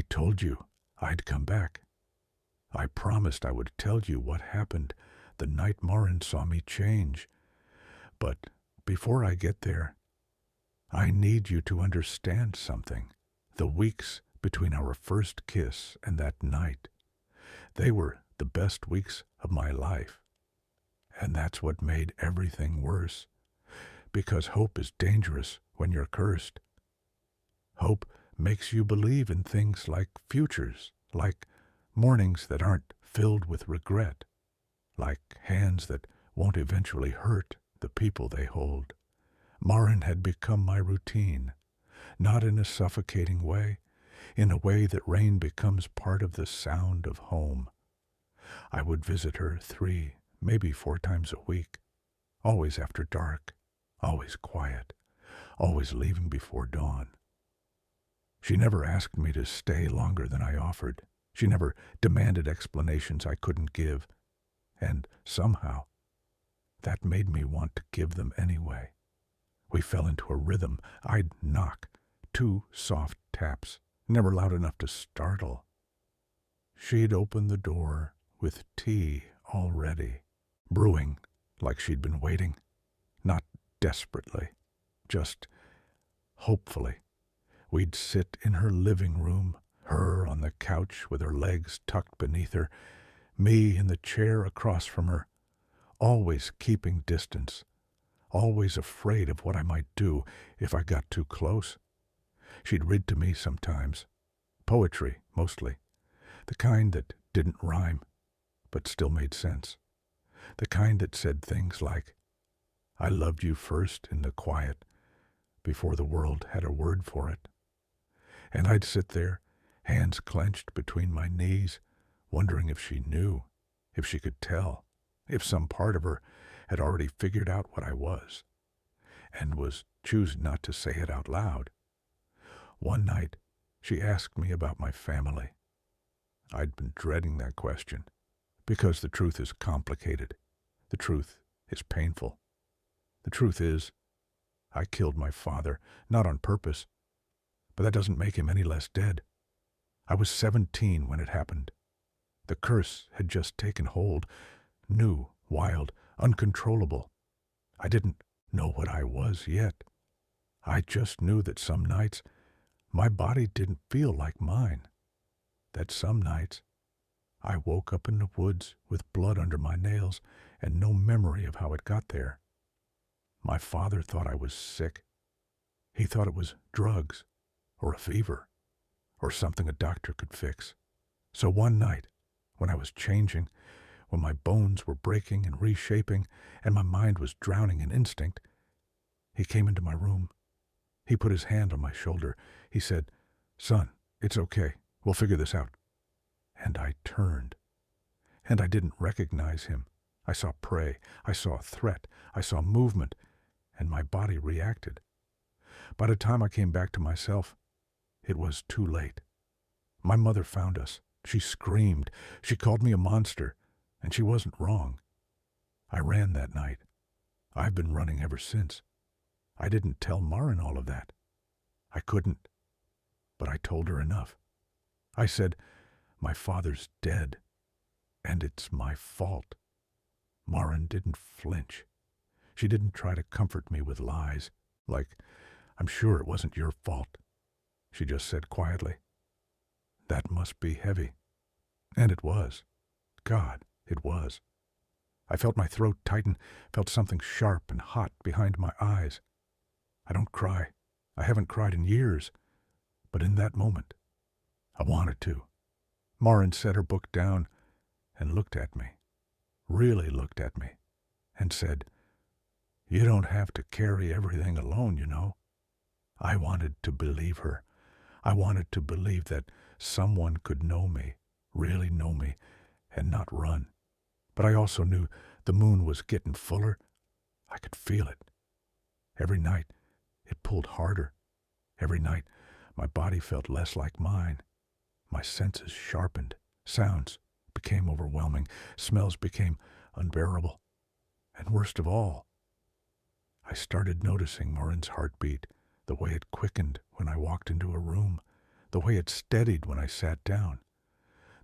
I told you I'd come back. I promised I would tell you what happened the night Maren saw me change. But before I get there, I need you to understand something. The weeks between our first kiss and that night, they were the best weeks of my life. And that's what made everything worse. Because hope is dangerous when you're cursed. Hope makes you believe in things like futures, like mornings that aren't filled with regret, like hands that won't eventually hurt the people they hold. Maren had become my routine, not in a suffocating way, in a way that rain becomes part of the sound of home. I would visit her 3, maybe 4 times a week, always after dark, always quiet, always leaving before dawn. She never asked me to stay longer than I offered. She never demanded explanations I couldn't give. And somehow, that made me want to give them anyway. We fell into a rhythm. I'd knock, 2 soft taps, never loud enough to startle. She'd open the door with tea already, brewing like she'd been waiting, not desperately, just hopefully. We'd sit in her living room, her on the couch with her legs tucked beneath her, me in the chair across from her, always keeping distance, always afraid of what I might do if I got too close. She'd read to me sometimes, poetry mostly, the kind that didn't rhyme, but still made sense, the kind that said things like, I loved you first in the quiet, before the world had a word for it. And I'd sit there, hands clenched between my knees, wondering if she knew, if she could tell, if some part of her had already figured out what I was, and was choosing not to say it out loud. One night, she asked me about my family. I'd been dreading that question, because the truth is complicated. The truth is painful. The truth is, I killed my father, not on purpose, but that doesn't make him any less dead. I was 17 when it happened. The curse had just taken hold, new, wild, uncontrollable. I didn't know what I was yet. I just knew that some nights my body didn't feel like mine. That some nights I woke up in the woods with blood under my nails and no memory of how it got there. My father thought I was sick. He thought it was drugs, or a fever, or something a doctor could fix. So one night, when I was changing, when my bones were breaking and reshaping, and my mind was drowning in instinct, he came into my room. He put his hand on my shoulder. He said, Son, it's okay. We'll figure this out. And I turned. And I didn't recognize him. I saw prey. I saw threat. I saw movement. And my body reacted. By the time I came back to myself, it was too late. My mother found us. She screamed. She called me a monster, and she wasn't wrong. I ran that night. I've been running ever since. I didn't tell Maren all of that. I couldn't. But I told her enough. I said, my father's dead, and it's my fault. Maren didn't flinch. She didn't try to comfort me with lies, like, I'm sure it wasn't your fault. She just said quietly, that must be heavy. And it was. God, it was. I felt my throat tighten, felt something sharp and hot behind my eyes. I don't cry. I haven't cried in years. But in that moment, I wanted to. Maren set her book down and looked at me, really looked at me, and said, you don't have to carry everything alone, you know. I wanted to believe her. I wanted to believe that someone could know me, really know me, and not run. But I also knew the moon was getting fuller. I could feel it. Every night, it pulled harder. Every night, my body felt less like mine. My senses sharpened. Sounds became overwhelming. Smells became unbearable. And worst of all, I started noticing Maren's heartbeat, the way it quickened when I walked into a room, the way it steadied when I sat down,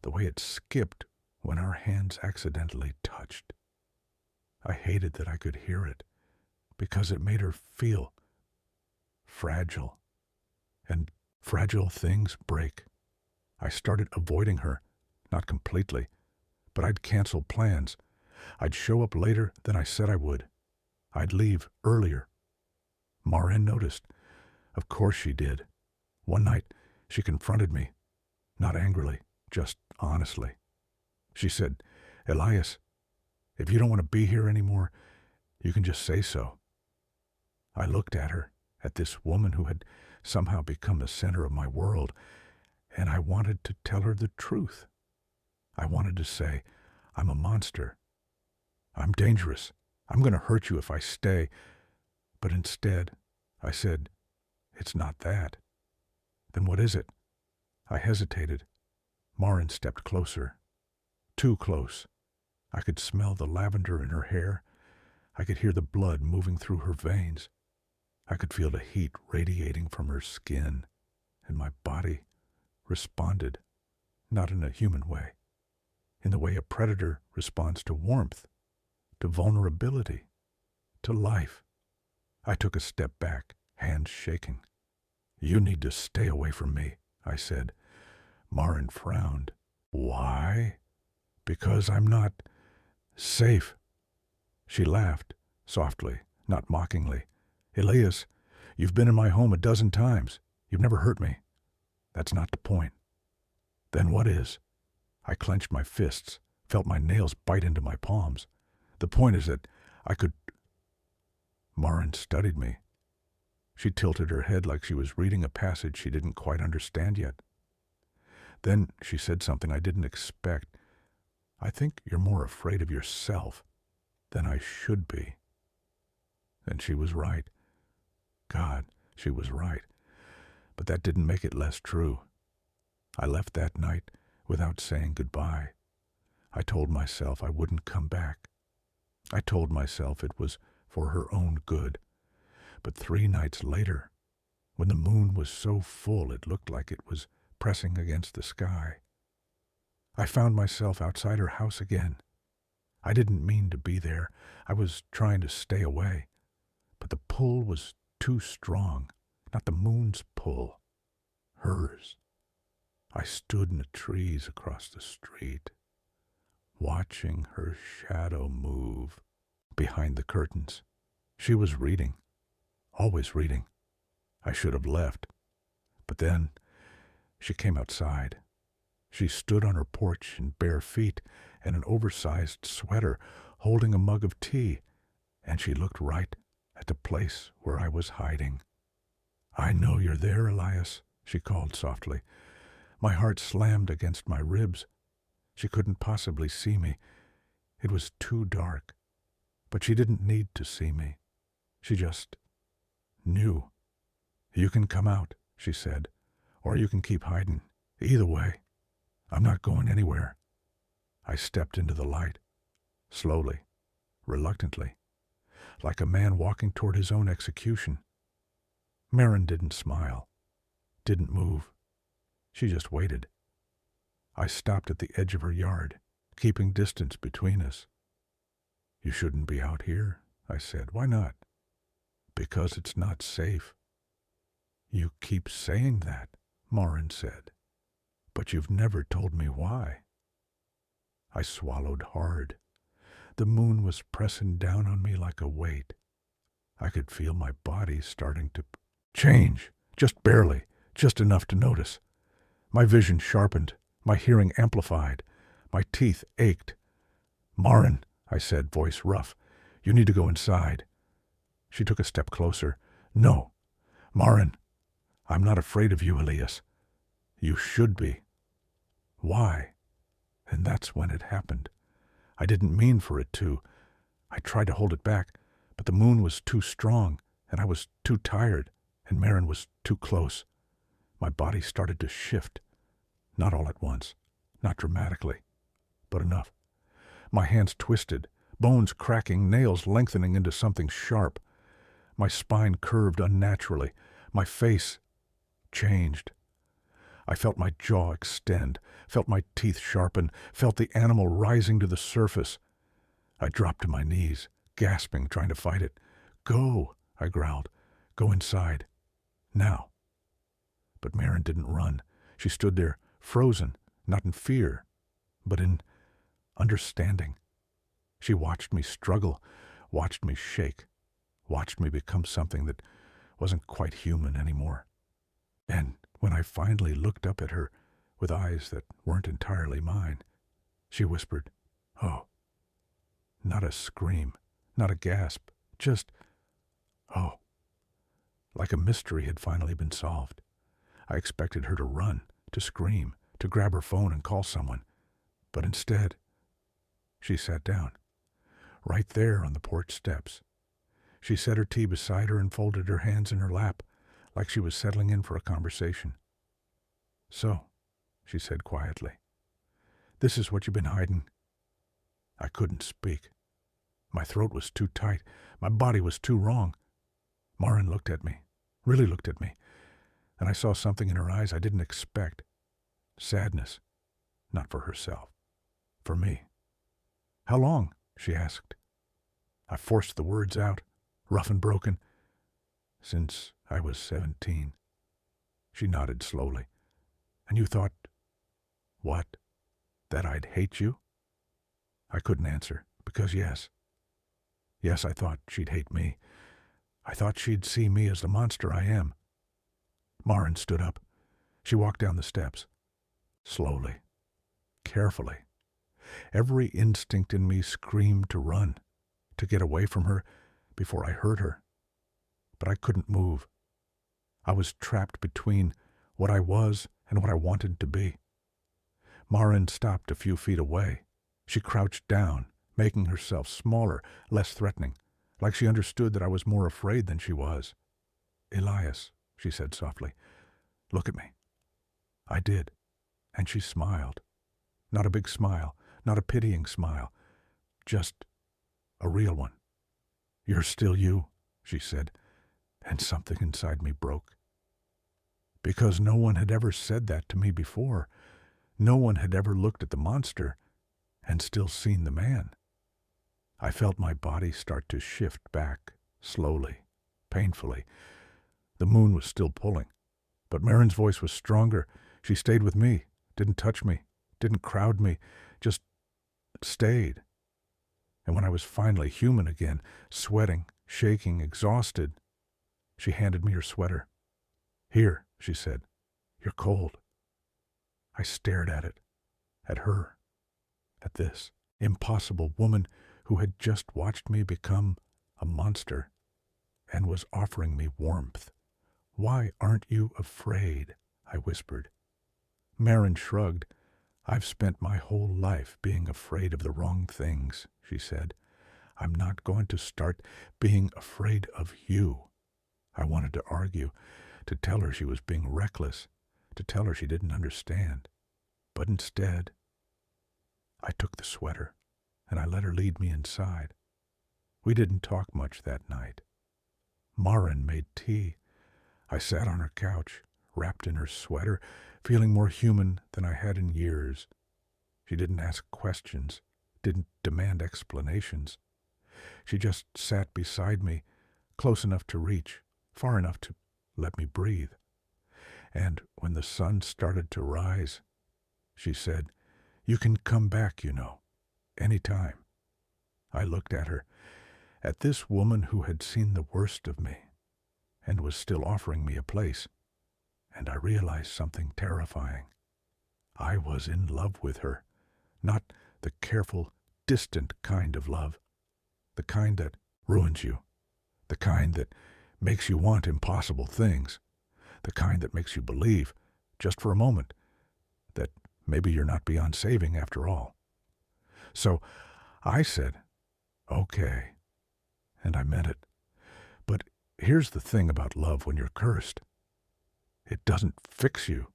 the way it skipped when our hands accidentally touched. I hated that I could hear it, because it made her feel fragile, and fragile things break. I started avoiding her, not completely, but I'd cancel plans. I'd show up later than I said I would. I'd leave earlier. Maren noticed. Of course she did. One night, she confronted me, not angrily, just honestly. She said, "Elias, if you don't want to be here anymore, you can just say so." I looked at her, at this woman who had somehow become the center of my world, and I wanted to tell her the truth. I wanted to say, "I'm a monster. I'm dangerous. I'm going to hurt you if I stay." But instead, I said, "It's not that." "Then what is it?" I hesitated. Maren stepped closer. Too close. I could smell the lavender in her hair. I could hear the blood moving through her veins. I could feel the heat radiating from her skin, and my body responded, not in a human way, in the way a predator responds to warmth, to vulnerability, to life. I took a step back, hands shaking. "You need to stay away from me," I said. Maren frowned. "Why?" "Because I'm not safe." She laughed, softly, not mockingly. "Elias, you've been in my home a dozen times. You've never hurt me. That's not the point." "Then what is?" I clenched my fists, felt my nails bite into my palms. "The point is that I could—" Maren studied me. She tilted her head like she was reading a passage she didn't quite understand yet. Then she said something I didn't expect. "I think you're more afraid of yourself than I should be." And she was right. God, she was right. But that didn't make it less true. I left that night without saying goodbye. I told myself I wouldn't come back. I told myself it was for her own good. But 3 nights later, when the moon was so full it looked like it was pressing against the sky, I found myself outside her house again. I didn't mean to be there. I was trying to stay away. But the pull was too strong, not the moon's pull, hers. I stood in the trees across the street, watching her shadow move behind the curtains. She was reading, always reading. I should have left. But then she came outside. She stood on her porch in bare feet and an oversized sweater, holding a mug of tea, and she looked right at the place where I was hiding. "I know you're there, Elias," she called softly. My heart slammed against my ribs. She couldn't possibly see me. It was too dark. But she didn't need to see me. She just knew. "You can come out," she said, "or you can keep hiding. Either way, I'm not going anywhere." I stepped into the light, slowly, reluctantly, like a man walking toward his own execution. Maren didn't smile, didn't move. She just waited. I stopped at the edge of her yard, keeping distance between us. "You shouldn't be out here," I said. "Why not?" "Because it's not safe." "You keep saying that," Maren said, "but you've never told me why." I swallowed hard. The moon was pressing down on me like a weight. I could feel my body starting to change, just barely, just enough to notice. My vision sharpened, my hearing amplified, my teeth ached. "Maren," I said, voice rough, "you need to go inside." She took a step closer. "No, Maren, I'm not afraid of you, Elias. You should be." "Why?" And that's when it happened. I didn't mean for it to. I tried to hold it back, but the moon was too strong, and I was too tired, and Maren was too close. My body started to shift. Not all at once, not dramatically, but enough. My hands twisted, bones cracking, nails lengthening into something sharp. My spine curved unnaturally. My face changed. I felt my jaw extend, felt my teeth sharpen, felt the animal rising to the surface. I dropped to my knees, gasping, trying to fight it. "Go," I growled. "Go inside. Now." But Maren didn't run. She stood there, frozen, not in fear, but in understanding. She watched me struggle, watched me shake, watched me become something that wasn't quite human anymore. And when I finally looked up at her with eyes that weren't entirely mine, she whispered, "Oh." Not a scream, not a gasp, just, "Oh." Like a mystery had finally been solved. I expected her to run, to scream, to grab her phone and call someone. But instead, she sat down, right there on the porch steps. She set her tea beside her and folded her hands in her lap, like she was settling in for a conversation. "So," she said quietly, "this is what you've been hiding." I couldn't speak. My throat was too tight. My body was too wrong. Maren looked at me, really looked at me, and I saw something in her eyes I didn't expect. Sadness, not for herself, for me. "How long?" she asked. I forced the words out, rough and broken. "Since I was 17. She nodded slowly. "And you thought—" "What? That I'd hate you?" I couldn't answer, because yes. Yes, I thought she'd hate me. I thought she'd see me as the monster I am. Maren stood up. She walked down the steps. Slowly. Carefully. Every instinct in me screamed to run, to get away from her before I hurt her. But I couldn't move. I was trapped between what I was and what I wanted to be. Maren stopped a few feet away. She crouched down, making herself smaller, less threatening, like she understood that I was more afraid than she was. "Elias," she said softly, "look at me." I did, and she smiled. Not a big smile, not a pitying smile, just a real one. "You're still you," she said, and something inside me broke. Because no one had ever said that to me before. No one had ever looked at the monster and still seen the man. I felt my body start to shift back, slowly, painfully. The moon was still pulling, but Maren's voice was stronger. She stayed with me, didn't touch me, didn't crowd me, just stayed. And when I was finally human again, sweating, shaking, exhausted, she handed me her sweater. "Here," she said, "you're cold." I stared at it, at her, at this impossible woman who had just watched me become a monster and was offering me warmth. "Why aren't you afraid?" I whispered. Maren shrugged. "I've spent my whole life being afraid of the wrong things," she said. "I'm not going to start being afraid of you." I wanted to argue, to tell her she was being reckless, to tell her she didn't understand. But instead, I took the sweater, and I let her lead me inside. We didn't talk much that night. Maren made tea. I sat on her couch, wrapped in her sweater, feeling more human than I had in years. She didn't ask questions, didn't demand explanations. She just sat beside me, close enough to reach, far enough to let me breathe. And when the sun started to rise, she said, "You can come back, you know, any time." I looked at her, at this woman who had seen the worst of me and was still offering me a place, and I realized something terrifying. I was in love with her, not the careful, distant kind of love, the kind that ruins you, the kind that makes you want impossible things, the kind that makes you believe, just for a moment, that maybe you're not beyond saving after all. So I said, "Okay," and I meant it. But here's the thing about love when you're cursed. It doesn't fix you.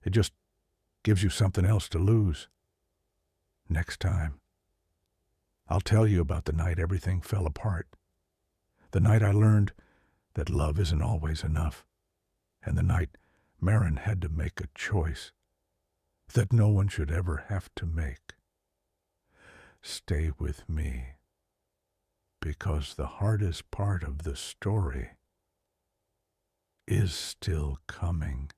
It just gives you something else to lose. Next time, I'll tell you about the night everything fell apart. The night I learned that love isn't always enough. And the night Maren had to make a choice that no one should ever have to make. Stay with me, because the hardest part of the story is still coming.